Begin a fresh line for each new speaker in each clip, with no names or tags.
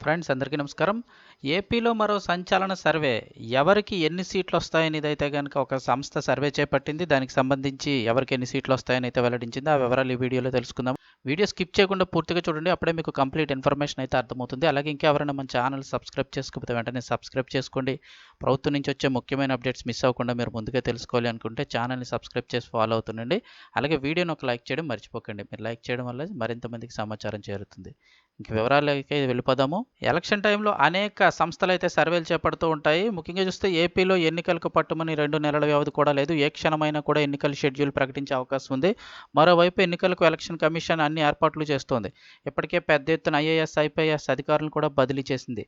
Friends అందరికీ నమస్కారం. ఏపీలో మరో సంచలన సర్వే. ఎవరికి ఎన్ని సీట్లొస్తాయనేదైతే గనక ఒక సంస్థ సర్వే చేపట్టింది. దానికి సంబంధించి ఎవరికి ఎన్ని సీట్లొస్తాయని అయితే వెల్లడించింది. ఆ వివరాలు ఈ వీడియోలో తెలుసుకుందాం. వీడియో స్కిప్ చేయకుండా పూర్తిగా చూడండి. అప్పుడే మీకు కంప్లీట్ ఇన్ఫర్మేషన్ అయితే అర్థమవుతుంది. అలాగే ఇంకా ఎవరైనా మన ఛానల్ సబ్స్క్రైబ్ చేసుకోకపోతే వెంటనే సబ్స్క్రైబ్ చేసుకోండి. ప్రభుత్వం నుంచి వచ్చే ముఖ్యమైన అప్డేట్స్ మిస్ అవ్వకుండా మీరు ముందుగా తెలుసుకోవాలి అనుకుంటే ఛానల్ని సబ్స్క్రైబ్ చేసి ఫాలో అవుతుండండి. అలాగే వీడియోని ఒక లైక్ చేయడం మర్చిపోకండి. మీరు లైక్ చేయడం వల్ల మరింత మందికి సమాచారం చేరుతుంది. ఇంక వివరాలకి వెళ్ళిపోదాము. ఎలక్షన్ టైంలో అనేక సంస్థలైతే సర్వేలు చేపడుతూ ఉంటాయి. ముఖ్యంగా చూస్తే ఏపీలో ఎన్నికలకు పట్టుమని 2 నెలల వ్యవధి కూడా లేదు. ఏ క్షణమైనా కూడా ఎన్నికల షెడ్యూల్ ప్రకటించే అవకాశం ఉంది. మరోవైపు ఎన్నికలకు ఎలక్షన్ కమిషన్ అన్ని ఏర్పాట్లు చేస్తోంది. ఇప్పటికే పెద్ద ఎత్తున ఐఏఎస్, ఐపీఎస్ అధికారులను కూడా బదిలీ చేసింది.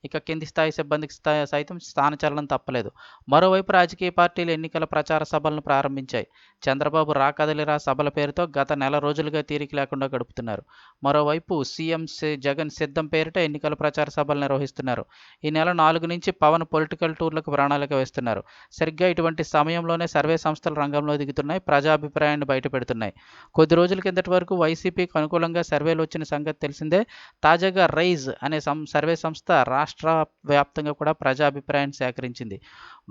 ఇక కింది స్థాయి సిబ్బందికి సైతం స్థానచలనం తప్పలేదు. మరోవైపు రాజకీయ పార్టీలు ఎన్నికల ప్రచార సభలను ప్రారంభించాయి. చంద్రబాబు రా కదలిరా సభల పేరుతో గత నెల రోజులుగా తీరిక లేకుండా గడుపుతున్నారు. మరోవైపు సీఎం జగన్ సిద్ధం పేరిట ఎన్నికల ప్రచార సభలు నిర్వహిస్తున్నారు. ఈ నెల 4 నుంచి పవన్ పొలిటికల్ టూర్లకు ప్రణాళిక వేస్తున్నారు. సరిగ్గా ఇటువంటి సమయంలోనే సర్వే సంస్థలు రంగంలో దిగుతున్నాయి. ప్రజాభిప్రాయాన్ని బయటపెడుతున్నాయి. కొద్ది రోజుల కిందటి వరకు వైసీపీకి అనుకూలంగా సర్వేలు వచ్చిన సంగతి తెలిసిందే. తాజాగా రైజ్ అనే సర్వే సంస్థ రాష్ట్ర వ్యాప్తంగా కూడా ప్రజాభిప్రాయాన్ని సేకరించింది.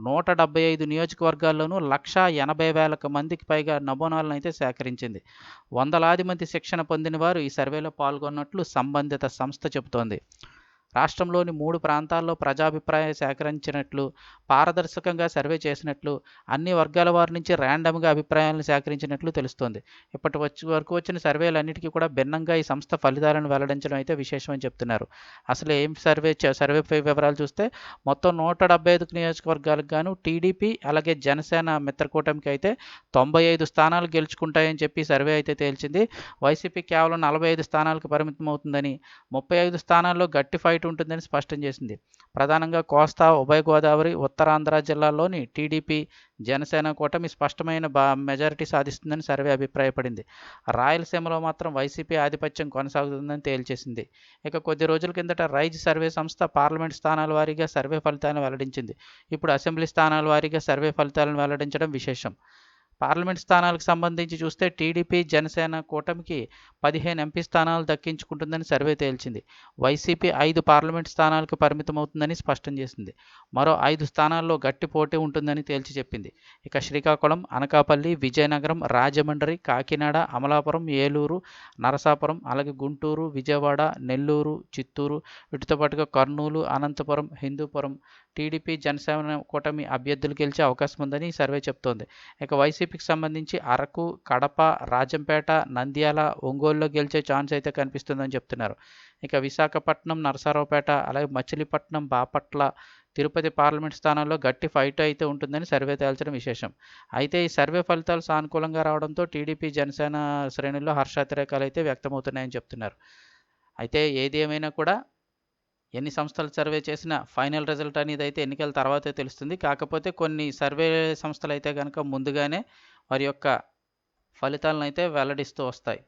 175 నియోజకవర్గాల్లోనూ 1,80,000 మందికి పైగా నమూనాలను అయితే సేకరించింది. వందలాది మంది శిక్షణ పొందిన వారు ఈ సర్వేలో పాల్గొన్నట్లు సంబంధిత సంస్థ చెబుతోంది. రాష్ట్రంలోని 3 ప్రాంతాల్లో ప్రజాభిప్రాయం సేకరించినట్లు, పారదర్శకంగా సర్వే చేసినట్లు, అన్ని వర్గాల వారి నుంచి ర్యాండమ్గా అభిప్రాయాలను సేకరించినట్లు తెలుస్తోంది. ఇప్పటి వరకు వచ్చిన సర్వేలన్నిటికీ కూడా భిన్నంగా ఈ సంస్థ ఫలితాలను వెల్లడించడం అయితే విశేషమని చెప్తున్నారు. అసలు ఏం సర్వే వివరాలు చూస్తే మొత్తం 175 నియోజకవర్గాలకు గాను టీడీపీ అలాగే జనసేన మిత్రకూటమికి అయితే 95 స్థానాలు గెలుచుకుంటాయని చెప్పి సర్వే అయితే తేల్చింది. వైసీపీ కేవలం 45 స్థానాలకు పరిమితం అవుతుందని, 35 స్థానాల్లో గట్టి ఫైట్ ఉంటుందని స్పష్టం చేసింది. ప్రధానంగా కోస్తా, ఉభయ గోదావరి, ఉత్తరాంధ్ర జిల్లాల్లోని టీడీపీ, జనసేన కూటమి స్పష్టమైన మెజారిటీ సాధిస్తుందని సర్వే అభిప్రాయపడింది. రాయలసీమలో మాత్రం వైసీపీ ఆధిపత్యం కొనసాగుతుందని తేల్చేసింది. ఇక కొద్ది రోజుల కిందట రైజ్ సర్వే సంస్థ పార్లమెంట్ స్థానాల వారీగా సర్వే ఫలితాలను వెల్లడించింది. ఇప్పుడు అసెంబ్లీ స్థానాల వారీగా సర్వే ఫలితాలను వెల్లడించడం విశేషం. పార్లమెంట్ స్థానాలకు సంబంధించి చూస్తే టీడీపీ, జనసేన కూటమికి 15 ఎంపీ స్థానాలు దక్కించుకుంటుందని సర్వే తేల్చింది. వైసీపీ 5 పార్లమెంట్ స్థానాలకు పరిమితమవుతుందని స్పష్టం చేసింది. మరో 5 స్థానాల్లో గట్టి పోటీ ఉంటుందని తేల్చి చెప్పింది. ఇక శ్రీకాకుళం, అనకాపల్లి, విజయనగరం, రాజమండ్రి, కాకినాడ, అమలాపురం, ఏలూరు, నరసాపురం, అలాగే గుంటూరు, విజయవాడ, నెల్లూరు, చిత్తూరు, వీటితో పాటుగా కర్నూలు, అనంతపురం, హిందూపురం టీడీపీ, జనసేన కూటమి అభ్యర్థులు గెలిచే అవకాశం ఉందని ఈ సర్వే చెబుతోంది. ఇక వైసీపీకి సంబంధించి అరకు, కడప, రాజంపేట, నంద్యాల, ఒంగోలులో గెలిచే ఛాన్స్ అయితే కనిపిస్తుందని చెప్తున్నారు. ఇక విశాఖపట్నం, నరసరావుపేట, అలాగే మచిలీపట్నం, బాపట్ల, తిరుపతి పార్లమెంట్ స్థానాల్లో గట్టి ఫైట్ అయితే ఉంటుందని సర్వే తేల్చడం విశేషం. అయితే ఈ సర్వే ఫలితాలు సానుకూలంగా రావడంతో టీడీపీ, జనసేన శ్రేణుల్లో హర్షాతిరేకాలు అయితే వ్యక్తమవుతున్నాయని చెప్తున్నారు. అయితే ఏది ఏమైనా కూడా ఎన్ని సంస్థలు సర్వే చేసినా ఫైనల్ రిజల్ట్ అనేది అయితే ఎన్నికల తర్వాతే తెలుస్తుంది. కాకపోతే కొన్ని సర్వే సంస్థలు అయితే కనుక ముందుగానే వారి యొక్క ఫలితాలను అయితే వెల్లడిస్తూ వస్తాయి.